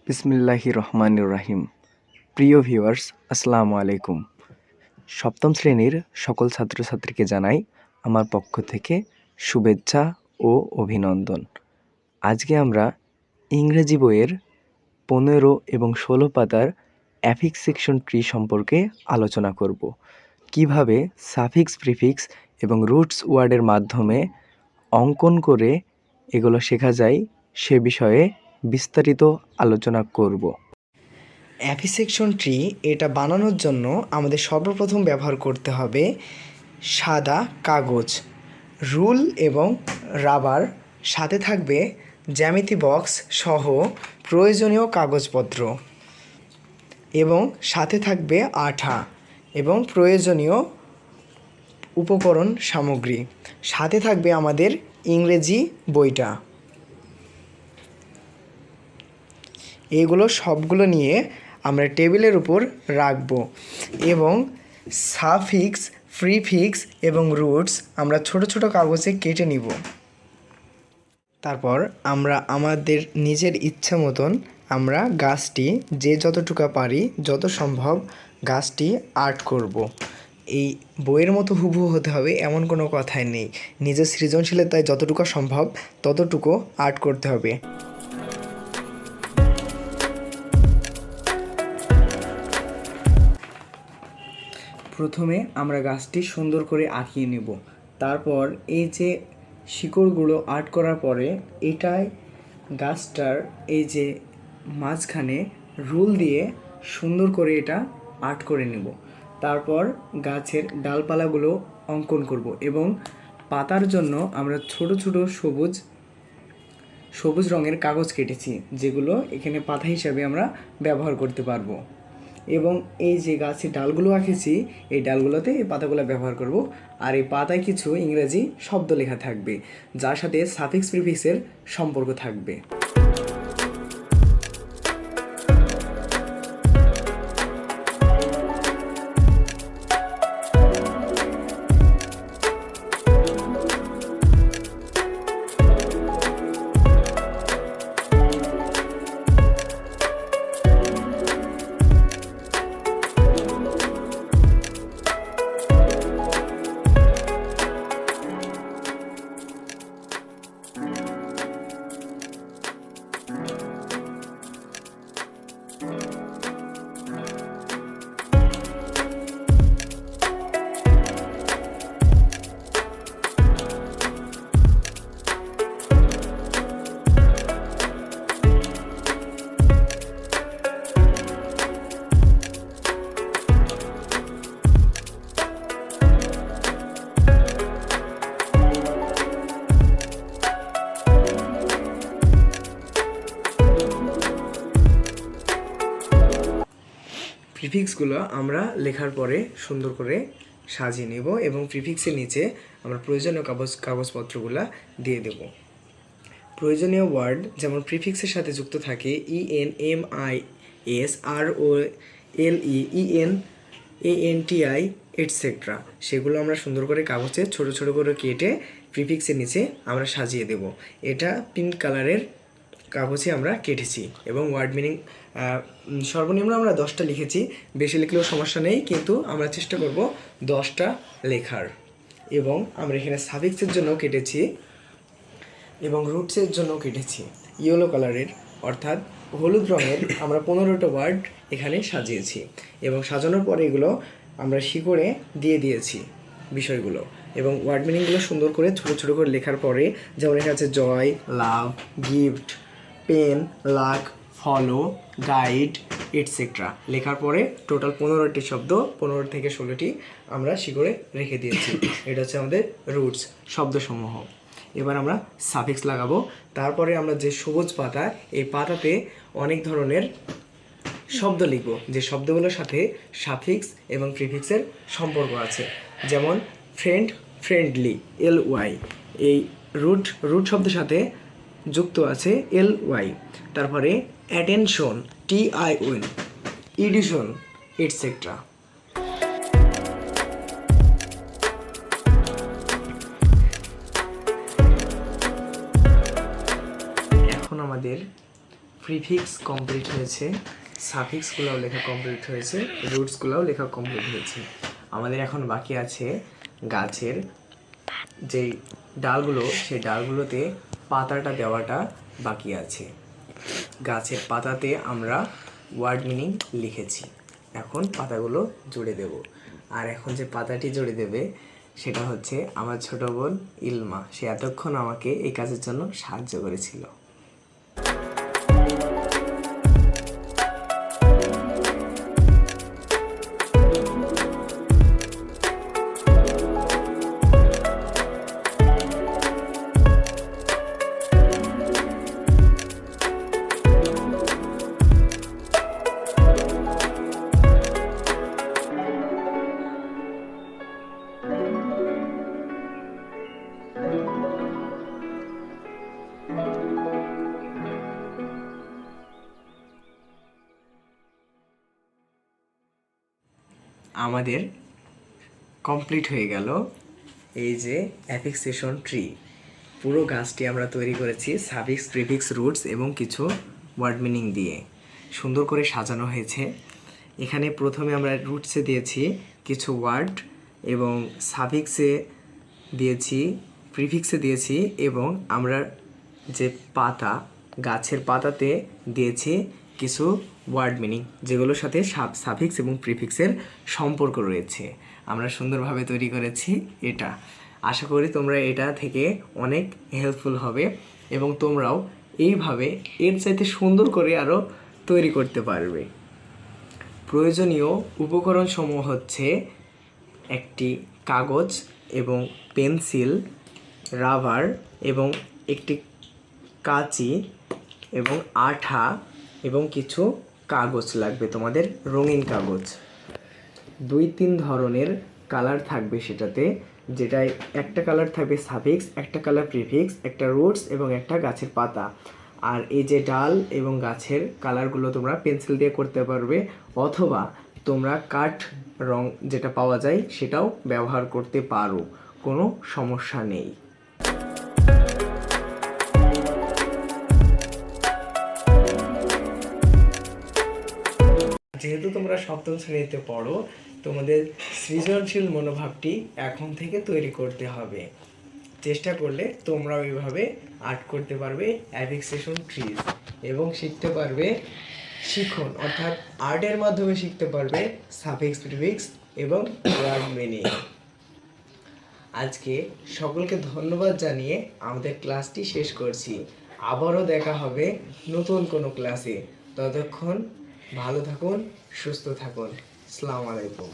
বিসমিল্লাহির রহমানির রহিম। প্রিয় ভিউয়ার্স, আসসালামু আলাইকুম। সপ্তম শ্রেণীর সকল ছাত্রছাত্রীকে জানাই আমার পক্ষ থেকে শুভেচ্ছা ও অভিনন্দন। আজকে আমরা ইংরেজি বইয়ের 15 এবং 16 পাতার অ্যাফিক্স সেকশন ট্রি সম্পর্কে আলোচনা করব। কিভাবে সাফিক্স, প্রিফিক্স এবং রুটস ওয়ার্ডের মাধ্যমে অঙ্কন করে এগুলো শেখা যায় সে বিষয়ে বিস্তারিত আলোচনা করব। অ্যাফিসেকশন ট্রি এটা বানানোর জন্য আমাদের সর্বপ্রথম ব্যবহার করতে হবে সাদা কাগজ, রুল এবং রাবার, সাথে থাকবে জ্যামিতি বক্স সহ প্রয়োজনীয় কাগজপত্র এবং সাথে থাকবে আঠা এবং প্রয়োজনীয় উপকরণ সামগ্রী। সাথে থাকবে আমাদের ইংরেজি বইটা। এগুলো সবগুলো নিয়ে আমরা টেবিলের উপর রাখব এবং সাফিক্স, প্রিফিক্স এবং রুটস আমরা ছোট ছোট কাগজে কেটে নিব। তারপর আমরা আমাদের নিজের ইচ্ছা মতন আমরা গাছটি যে যতটুকু পারি যত সম্ভব গাছটি আর্ট করব। এই বইয়ের মতো হুবহু হতে হবে এমন কোনো কথাই নেই। নিজের সৃজনশীলতায় যতটুকু সম্ভব ততটুকু আর্ট করতে হবে। প্রথমে আমরা গাছটি সুন্দর করে আঁকিয়ে নেব। তারপর এই যে শিকড়গুলো আর্ট করার পরে এটাই গাছটার এই যে মাঝখানে রুল দিয়ে সুন্দর করে এটা আর্ট করে নেব। তারপর গাছের ডালপালাগুলো অঙ্কন করব এবং পাতার জন্য আমরা ছোট ছোট সবুজ রঙের কাগজ কেটেছি, যেগুলো এখানে পাতা হিসাবে আমরা ব্যবহার করতে পারবো। এবং এই যে গাছের ডালগুলো আঁকেছি এই ডালগুলোতে এই পাতাগুলো ব্যবহার করব। আর এই পাতায় কিছু ইংরেজি শব্দ লেখা থাকবে যার সাথে সাফিক্স, প্রিফিক্সের সম্পর্ক থাকবে। প্রিফিক্সগুলো আমরা লেখার পরে সুন্দর করে সাজিয়ে নেব এবং প্রিফিক্সের নিচে আমরা প্রয়োজনীয় কাগজপত্রগুলো দিয়ে দেব। প্রয়োজনীয় ওয়ার্ড যেমন প্রিফিক্সের সাথে যুক্ত থাকে ENMIS, ROLE, ENANTI এটসেট্রা, সেগুলো আমরা সুন্দর করে কাগজে ছোট ছোট করে কেটে প্রিফিক্সের নিচে আমরা সাজিয়ে দেব। এটা পিঙ্ক কালারের কাগজে আমরা কেটেছি এবং ওয়ার্ড মিনিং সর্বনিম্ন আমরা 10টা লিখেছি, বেশি লিখলেও সমস্যা নেই, কিন্তু আমরা চেষ্টা করব 10টা লেখার। এবং আমরা এখানে সাফিক্সের জন্য কেটেছি এবং রুটসের জন্য কেটেছি ইয়েলো কালারের, অর্থাৎ হলুদ রঙের আমরা 15টা ওয়ার্ড এখানে সাজিয়েছি এবং সাজানোর পরে এগুলো আমরা শিকড়ে দিয়ে দিয়েছি বিষয়গুলো এবং ওয়ার্ড মিনিংগুলো সুন্দর করে ছোটো ছোটো করে লেখার পরে, যেমন এখানে আছে joy, love, gift, pen, luck, follow, guide etcetera লেখার পরে টোটাল 15টি শব্দ, 15 থেকে 16টি আমরা শিকড়ে রেখে দিয়েছি। এটা হচ্ছে আমাদের রুটস শব্দসমূহ। এবার আমরা সাফিক্স লাগাবো। তারপরে আমরা যে সবুজ পাতা, এই পাতাতে অনেক ধরনের শব্দ লিখব যে শব্দগুলোর সাথে সাফিক্স এবং প্রিফিক্সের সম্পর্ক আছে। যেমন ফ্রেন্ড, ফ্রেন্ডলি, LY, এই রুট শব্দের সাথে যুক্ত আছে LY। তারপরে অ্যাটেনশন, TION, এডিশন এটসেট্রা। এখন আমাদের প্রিফিক্স কমপ্লিট হয়েছে, সাফিক্সগুলোও লেখা কমপ্লিট হয়েছে, রুটসগুলোও লেখা কমপ্লিট হয়েছে। আমাদের এখন বাকি আছে গাছের যেই ডালগুলো, সেই ডালগুলোতে পাতাটা দেওয়াটা বাকি আছে। গাছের পাতাতে আমরা ওয়ার্ড মিনিং লিখেছি, এখন পাতাগুলো জুড়ে দেব। আর এখন যে পাতাটি জুড়ে দেবে সেটা হচ্ছে আমার ছোট বোন ইলমা। সে এতক্ষণ আমাকে এই কাজের জন্য সাহায্য করেছিল। আমাদের কমপ্লিট হয়ে গেল এই যে অ্যাফিক্সেশন ট্রি। পুরো গাছটি আমরা তৈরি করেছি সাফিক্স, প্রিফিক্স, রুটস এবং কিছু ওয়ার্ড মিনিং দিয়ে সুন্দর করে সাজানো হয়েছে। এখানে প্রথমে আমরা রুটসে দিয়েছি কিছু ওয়ার্ড এবং সাফিক্সে দিয়েছি, প্রিফিক্সে দিয়েছি এবং আমরা যে পাতা, গাছের পাতাতে দিয়েছি কিছু ওয়ার্ড মিনিং, যেগুলোর সাথে সাফিক্স এবং প্রিফিক্সের সম্পর্ক রয়েছে। আমরা সুন্দরভাবে তৈরি করেছি এটা। আশা করি তোমরা এটা থেকে অনেক হেল্পফুল হবে এবং তোমরাও এইভাবে এর চাইতে সুন্দর করে আরও তৈরি করতে পারবে। প্রয়োজনীয় উপকরণসমূহ হচ্ছে একটি কাগজ এবং পেন্সিল, রাবার এবং একটি কাঁচি এবং আঠা এবং কিছু কাগজ লাগবে, তোমাদের রঙিন কাগজ। 2-3 ধরনের কালার থাকবে সেটাতে, যেটায় একটা কালার থাকবে সাফিক্স, একটা কালার প্রিফিক্স, একটা রুটস এবং একটা গাছের পাতা। আর এই যে ডাল এবং গাছের কালারগুলো তোমরা পেন্সিল দিয়ে করতে পারবে, অথবা তোমরা কাঠ রং যেটা পাওয়া যায় সেটাও ব্যবহার করতে পারো, কোনো সমস্যা নেই। যেহেতু তোমরা সপ্তম শ্রেণীতে পড়ো, তোমাদের সৃজনশীল মনোভাবটি এখন থেকে তৈরি করতে হবে। চেষ্টা করলে তোমরা ওইভাবে আর্ট করতে পারবে অ্যাফিক্সেশন ট্রিজ এবং শিখতে পারবে শিখন, অর্থাৎ আর্টের মাধ্যমে শিখতে পারবে সাফিক্স, প্রিফিক্স এবং ওয়ার্ড মিনিং। আজকে সকলকে ধন্যবাদ জানিয়ে আমাদের ক্লাসটি শেষ করছি। আবারও দেখা হবে নতুন কোনো ক্লাসে। ততক্ষণ ভালো থাকুন, সুস্থ থাকুন। আসসালামু আলাইকুম।